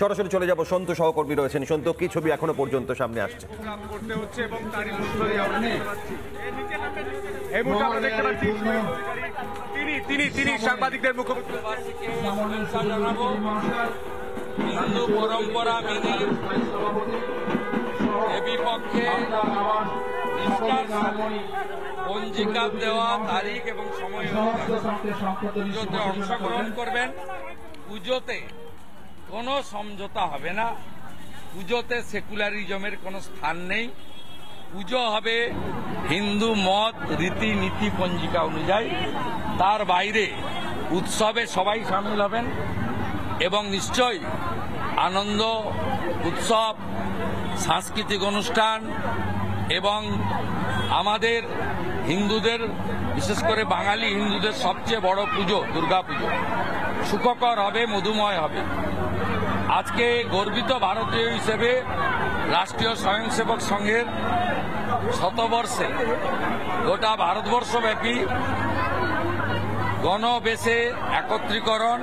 সরাসরি চলে যাব, সন্তু সহকর্মী রয়েছেন। সন্তু, কি ছবি এখনো পর্যন্ত সামনে আসছে? তিনি সাংবাদিকদের মুখোমুখি হিন্দু পরম্পরা মেনে বিপক্ষে পঞ্জিকা দেওয়া তারিখ এবং সময় পুজোতে অংশগ্রহণ করবেন। পুজোতে কোনো সমঝোতা হবে না, পুজোতে সেকুলারিজমের কোনো স্থান নেই। পুজো হবে হিন্দু মত রীতিনীতি পঞ্জিকা অনুযায়ী, তার বাইরে উৎসবে সবাই সামিল হবেন এবং নিশ্চয়ই আনন্দ উৎসব, সাংস্কৃতিক অনুষ্ঠান এবং আমাদের হিন্দুদের, বিশেষ করে বাঙালি হিন্দুদের সবচেয়ে বড় পুজো দুর্গা পুজো সুখকর হবে, মধুময় হবে। আজকে গর্বিত ভারতীয় হিসেবে রাষ্ট্রীয় স্বয়ংসেবক সংঘের শতবর্ষে গোটা ভারতবর্ষব্যাপী গণবেশে একত্রীকরণ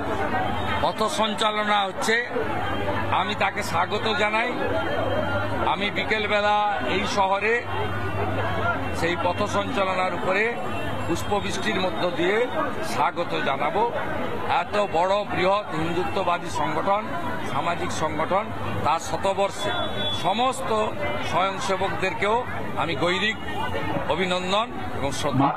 পথ সঞ্চালনা হচ্ছে। আমি তাকে স্বাগত জানাই। আমি বিকেলবেলা এই শহরে সেই পথ সঞ্চালনার উপরে পুষ্পবৃষ্টির মধ্য দিয়ে স্বাগত জানাবো। এত বড় বৃহৎ হিন্দুত্ববাদী সংগঠন, সামাজিক সংগঠন, তার শতবর্ষে সমস্ত স্বয়ংসেবকদেরকেও আমি গৈরিক অভিনন্দন এবং শ্রদ্ধা।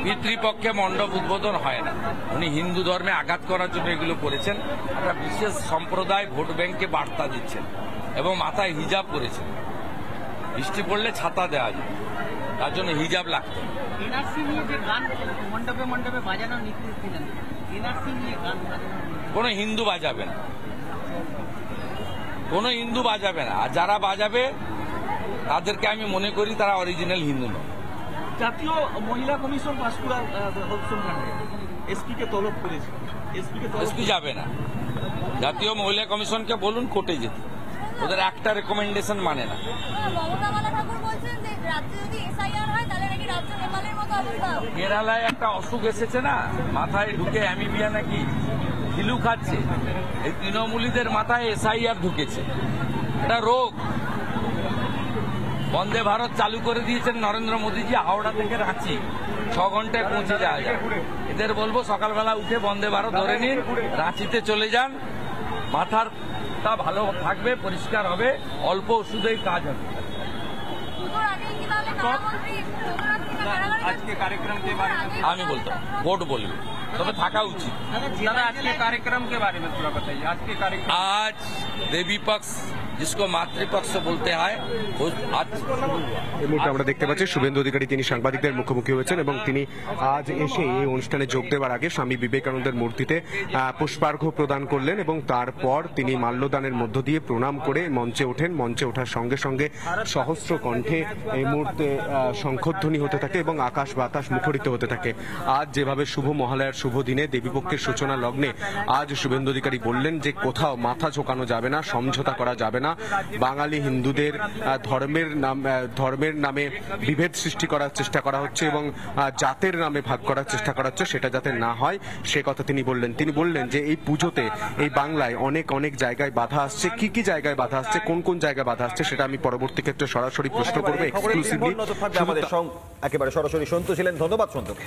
পিতৃপক্ষে মণ্ডপ উদ্বোধন হয় না। উনি হিন্দু ধর্মে আঘাত করার জন্য এগুলো করেছেন। একটা বিশেষ সম্প্রদায় ভোট ব্যাংকে বার্তা দিচ্ছেন এবং মাথায় হিজাব করেছেন। বৃষ্টি পড়লে ছাতা দেওয়া যায়, তার জন্য হিজাব লাগতো। কোনো হিন্দু বাজাবে না, কোনো হিন্দু বাজাবে না। আর যারা বাজাবে তাদেরকে আমি মনে করি তারা অরিজিনাল হিন্দু নয়। জাতীয় মহিলা কমিশন পাঁশকুড়া এসপিকে তলব করেছে, এসপি যাবে না। জাতীয় মহিলা কমিশনকে বলুন কোর্টে যেতে, ওদের একটা রেকমেন্ডেশন মানে না। কেরালায় একটা অসুখ এসেছে না, মাথায় ঢুকে অ্যামিবিয়া নাকি ঢিলু খাচ্ছে। এই তৃণমূলীদের মাথায় এসআইআর ঢুকেছে, এটা রোগ। বন্দে ভারত চালু করে দিয়েছেন নরেন্দ্র মোদীজি, হাওড়া থেকে রাঁচি 6 ঘন্টায় পৌঁছে যাওয়া যায়। এদের বলবো সকালবেলা উঠে বন্দে ভারত ধরে নিন, রাঁচিতে চলে যান, মাথারটা ভালো থাকবে, পরিষ্কার হবে, অল্প ওষুধেই কাজ হবে। আমি বলতাম ভোট বলবে, তবে থাকা উচিত। कार्यक्रम के बारे में थोड़ा बताइए। आज के कार्यक्रम, आज देवी पक्ष जिसको मातृपक्ष बोलते हैं, এই মুহূর্তে আমরা দেখতে পাচ্ছি শুভেন্দু অধিকারী তিনি সাংবাদিকদের মুখোমুখি হয়েছেন এবং তিনি আজ এসে এই অনুষ্ঠানে যোগ দেওয়ার আগে স্বামী বিবেকানন্দের মূর্তিতে পুষ্পার্ঘ্য প্রদান করলেন এবং তারপর তিনি মাল্যদানের মধ্য দিয়ে প্রণাম করে মঞ্চে ওঠেন। মঞ্চে ওঠার সঙ্গে সঙ্গে সহস্র কণ্ঠে এই মুহূর্তে শঙ্খধ্বনি হতে থাকে এবং আকাশ বাতাস মুখরিত হতে থাকে। আজ যেভাবে শুভ মহালয়ার শুভ দিনে দেবীপক্ষের সূচনা লগ্নে আজ শুভেন্দু অধিকারী বললেন যে কোথাও মাথা ঝোঁকানো যাবে না, সমঝোতা করা যাবে না। বাঙালি হিন্দুদের ধর্মের নামে বিভেদ সৃষ্টি করার চেষ্টা করা হচ্ছে এবং জাতের নামে ভাগ করার চেষ্টা করা হচ্ছে, সেটা যাতে না হয় সে কথা তিনি বললেন। তিনি বললেন যে এই পুজোতে এই বাংলায় অনেক অনেক জায়গায় বাধা আসছে। কি কি জায়গায় বাধা আসছে, কোন কোন জায়গায় বাধা আসছে, সেটা আমি পরবর্তী ক্ষেত্রে সরাসরি প্রশ্ন করবো এক্সক্লুসিভলি। আমাদের একেবারে সরাসরি সন্তু ছিলেন, ধন্যবাদ সন্তুকে।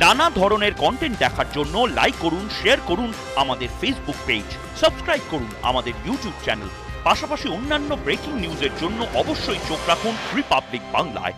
নানা ধরনের কন্টেন্ট দেখার জন্য লাইক করুন, শেয়ার করুন আমাদের ফেসবুক পেজ, সাবস্ক্রাইব করুন আমাদের ইউটিউব চ্যানেল। পাশাপাশি অন্যান্য ব্রেকিং নিউজের জন্য অবশ্যই চোখ রাখুন রিপাবলিক বাংলায়।